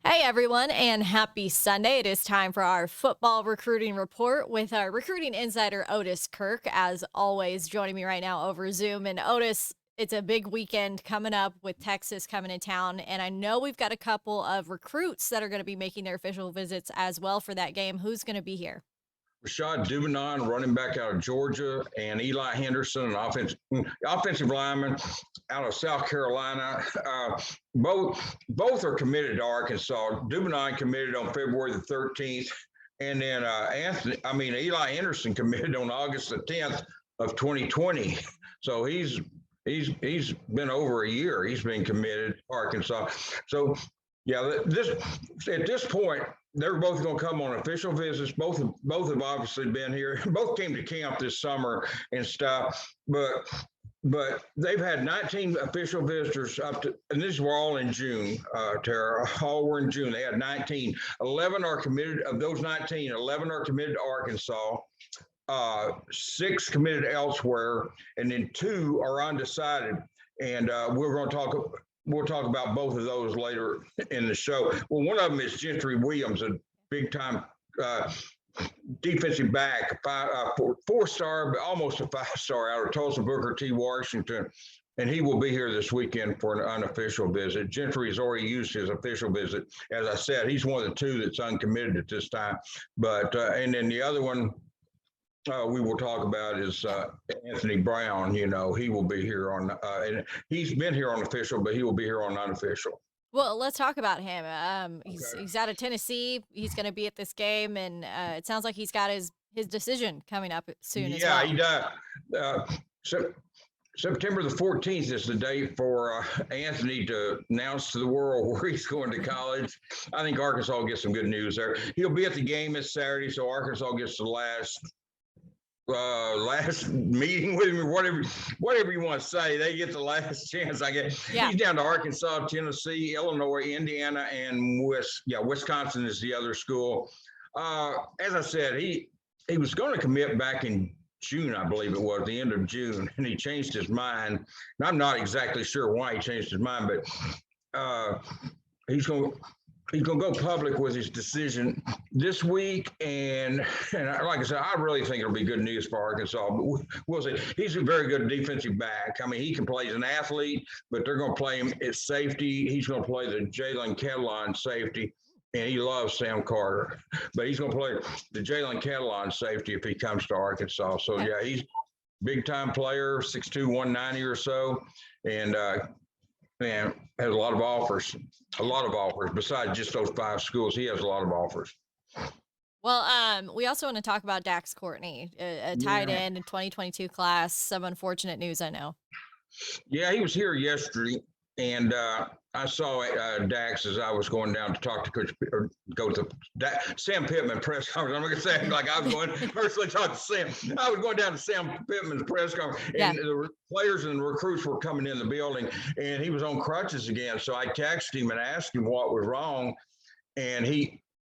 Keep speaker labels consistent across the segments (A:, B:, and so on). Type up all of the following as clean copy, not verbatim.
A: Hey everyone, and happy Sunday. It is time for our football recruiting report with our recruiting insider Otis Kirk, as always, joining me right now over Zoom. And Otis, it's a big weekend coming up with Texas coming to town, and I know we've got a couple of recruits that are going to be making their official visits as well for that game. Who's going to be here?
B: Rashad Dubinin, running back out of Georgia, and Eli Henderson, an offensive lineman out of South Carolina. Both are committed to Arkansas. Dubinin committed on February the 13th, and then Eli Henderson committed on August the 10th of 2020. So he's been over a year. He's been committed to Arkansas. So yeah, at this point, they're both going to come on official visits. Both have obviously been here. Both came to camp this summer and stuff, but they've had 19 official visitors up to, and these were all in June, Tara. All were in June. They had 19. 11 are committed. Of those 19, 11 are committed to Arkansas. 6 committed elsewhere, and then 2 are undecided. And we'll talk about both of those later in the show. Well, one of them is Gentry Williams, a big-time defensive back, 4-star, but almost a 5-star out of Tulsa Booker T. Washington. And he will be here this weekend for an unofficial visit. Gentry has already used his official visit. As I said, he's one of the 2 that's uncommitted at this time. But and then the other one we will talk about is Anthony Brown. You know, he will be here on, and he's been here on official, but he will be here on unofficial.
A: Well, let's talk about him. He's
B: Okay.
A: he's out of Tennessee. He's going to be at this game, and it sounds like he's got his decision coming up soon as
B: Yeah, he
A: well.
B: does. So September the 14th is the date for Anthony to announce to the world where he's going to college. I think Arkansas will get some good news there. He'll be at the game this Saturday, so Arkansas gets the last meeting with him, or whatever you want to say. They get the last chance. I guess
A: Yeah.
B: he's down to Arkansas, Tennessee, Illinois, Indiana, and Wisconsin is the other school. As I said, he was going to commit back in June, I believe it was, the end of June, and he changed his mind. And I'm not exactly sure why he changed his mind, but he's going to go public with his decision this week. And like I said, I really think it'll be good news for Arkansas. But we'll see. He's a very good defensive back. I mean, he can play as an athlete, but they're going to play him at safety. He's going to play the Jalen Catalon safety. And he loves Sam Carter, but he's going to play the Jalen Catalon safety if he comes to Arkansas. So,
A: Okay.
B: yeah, he's a big-time player, 6'2", 190 or so, and has a lot of offers. Besides just those 5 schools, he has a lot of offers.
A: Well, we also want to talk about Dax Courtney, a tight
B: Yeah,
A: end in 2022 class. Some unfortunate news, I know.
B: yeah, he was here yesterday, and I saw Dax as I was going down to talk to Coach, or go to Sam Pittman press conference. I'm going to say like I was going personally talk to Sam. I was going down to Sam Pittman's press conference,
A: Yeah.
B: and the players and the recruits were coming in the building, and he was on crutches again. So I texted him and asked him what was wrong, and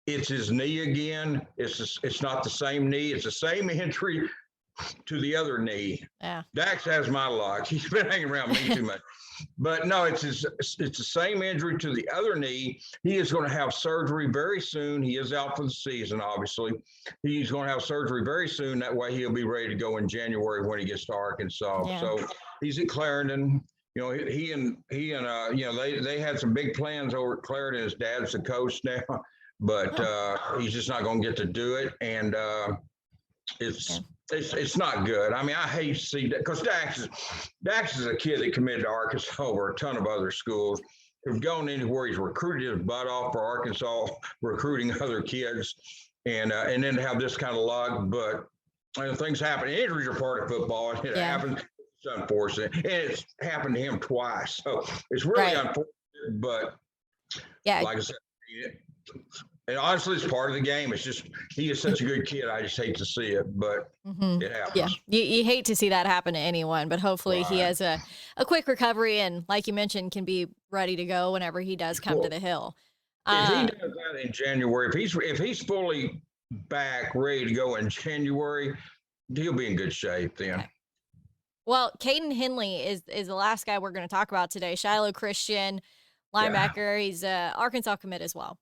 B: it's his knee again. It's not the same knee. It's the same injury to the other knee.
A: Yeah.
B: Dax has my luck. He's been hanging around me too much. But no, it's the same injury to the other knee. He is going to have surgery very soon. He is out for the season, obviously. He's going to have surgery very soon. That way he'll be ready to go in January when he gets to Arkansas.
A: Yeah.
B: So he's at Clarendon. You know, he and they had some big plans over at Clarendon. His dad's the coach now, but he's just not going to get to do it. And it's
A: Yeah.
B: it's not good. I mean, I hate to see that because Dax is a kid that committed to Arkansas over a ton of other schools. He's gone anywhere. He's recruited his butt off for Arkansas, recruiting other kids, and then to have this kind of luck. But things happen. Injuries are part of football, and it
A: Yeah.
B: happens. It's unfortunate, and it's happened to him twice. So it's really
A: Right.
B: unfortunate. But
A: Yeah.
B: like I said, and honestly, it's part of the game. It's just he is such a good kid. I just hate to see it, but
A: Hmm.
B: it
A: Yeah.
B: happens.
A: You hate to see that happen to anyone, but hopefully he
B: Right.
A: has a quick recovery and, like you mentioned, can be ready to go whenever he does come to
B: Well,
A: the Hill.
B: if he
A: Uh,
B: does that in January, if he's fully back, ready to go in January, he'll be in good shape then.
A: okay. Well, Caden Henley is the last guy we're going to talk about today. Shiloh Christian
B: Yeah.
A: linebacker. He's a Arkansas commit as well.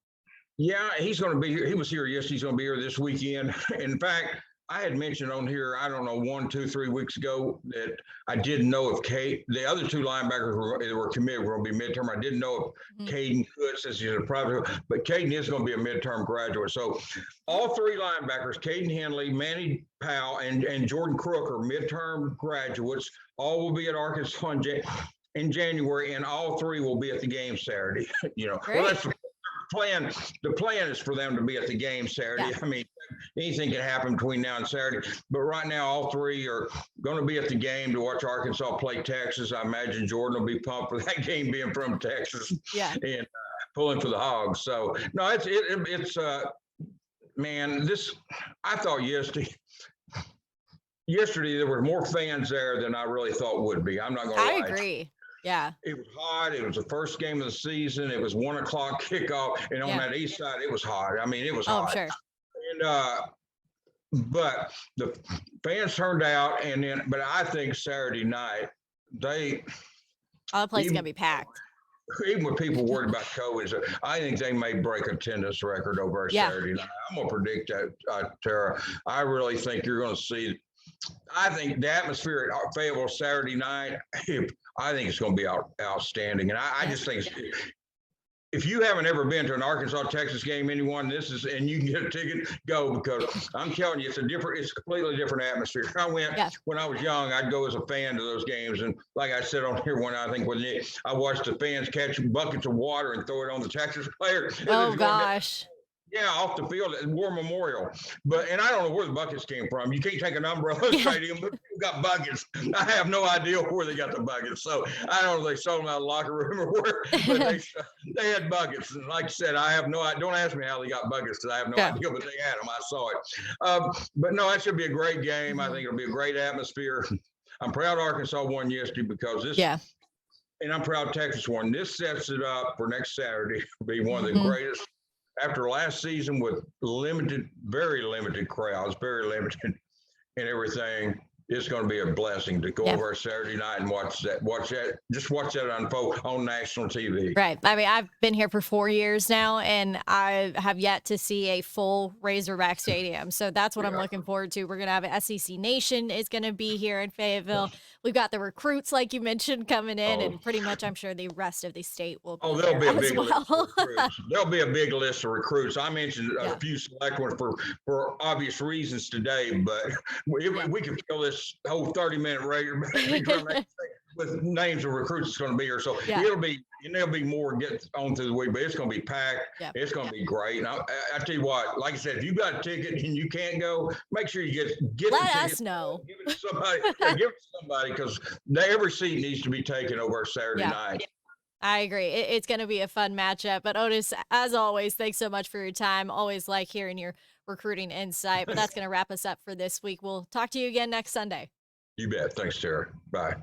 B: Yeah, he's going to be here. He was here yesterday. He's going to be here this weekend. In fact, I had mentioned on here, I don't know, 1, 2, 3 weeks ago that I didn't know if the other two linebackers were committed were going to be midterm. I didn't know if
A: Mhm.
B: Caden could, since he's a private, but Caden is going to be a midterm graduate. So all three linebackers, Caden Henley, Manny Powell, and Jordan Crook are midterm graduates. All will be at Arkansas in January, and all three will be at the game Saturday. Well,
A: Great.
B: that's plan. The plan is for them to be at the game Saturday.
A: Yeah.
B: I mean, anything can happen between now and Saturday. But right now, all three are going to be at the game to watch Arkansas play Texas. I imagine Jordan will be pumped for that game, being from Texas
A: Yeah.
B: and pulling for the Hogs. So no, it's man. This I thought yesterday there were more fans there than I really thought would be. I'm not going to
A: I
B: lie.
A: agree. Yeah.
B: It was hot. It was the first game of the season. It was 1 o'clock kickoff, and on
A: Yeah.
B: that east side, it was hot. I mean, it was
A: Oh, I'm
B: hot.
A: sure.
B: But the fans turned out, but I think Saturday night
A: All the place is
B: even
A: gonna be packed.
B: even with people worried about COVID, I think they may break attendance record over
A: Yeah.
B: Saturday night. I'm gonna predict that, Tara. I really think you're going to see. I think the atmosphere at Fayetteville Saturday night, I think it's going to be outstanding. And I
A: Yeah.
B: just think if you haven't ever been to an Arkansas Texas game, and you can get a ticket, go, because I'm telling you, it's a completely different atmosphere. I went
A: Yeah.
B: when I was young. I'd go as a fan to those games, and like I said on here, I watched the fans catch buckets of water and throw it on the Texas players.
A: Oh gosh.
B: Yeah, off the field at War Memorial. And I don't know where the buckets came from. You can't take an umbrella
A: Yeah.
B: stadium, but people got buckets. I have no idea where they got the buckets. So I don't know if they sold them out of the locker room or where, but they had buckets. And like I said, I have no idea. Don't ask me how they got buckets, because I have no
A: Yeah.
B: idea, but they had them. I saw it. But no, that should be a great game. I think it'll be a great atmosphere. I'm proud Arkansas won yesterday, because
A: Yeah.
B: and I'm proud Texas won. This sets it up for next Saturday to be one of the
A: Mhm.
B: greatest. After last season with very limited crowds, very limited and everything, it's going to be a blessing to go
A: Yeah.
B: over Saturday night and watch that unfold on national TV.
A: Right. I mean, I've been here for 4 years now, and I have yet to see a full Razorback stadium. So that's what I'm
B: Yeah.
A: looking forward to. We're going to have an SEC Nation is going to be here in Fayetteville. We've got the recruits, like you mentioned, coming in,
B: Oh.
A: and pretty much I'm sure the rest of the state will be
B: Oh, there'll be
A: here
B: a
A: as
B: big list of
A: well.
B: recruits. There'll be a big list of recruits. I mentioned
A: Yeah.
B: a few select ones for obvious reasons today, but we could fill this whole 30-minute radio with names of recruits that's going to be here. So
A: Yeah.
B: there'll be more get on through the week, but it's going to be packed.
A: Yeah.
B: It's going to be great. And I tell you what, like I said, if you got a ticket and you can't go, make sure you get
A: Let
B: the
A: us
B: ticket.
A: know.
B: Give it to somebody. Give it to somebody, because every seat needs to be taken over Saturday
A: Yeah.
B: night.
A: I agree. It's going to be a fun matchup. But Otis, as always, thanks so much for your time. Always like hearing your recruiting insight. But that's going to wrap us up for this week. We'll talk to you again next Sunday.
B: You bet. Thanks, Tara. Bye.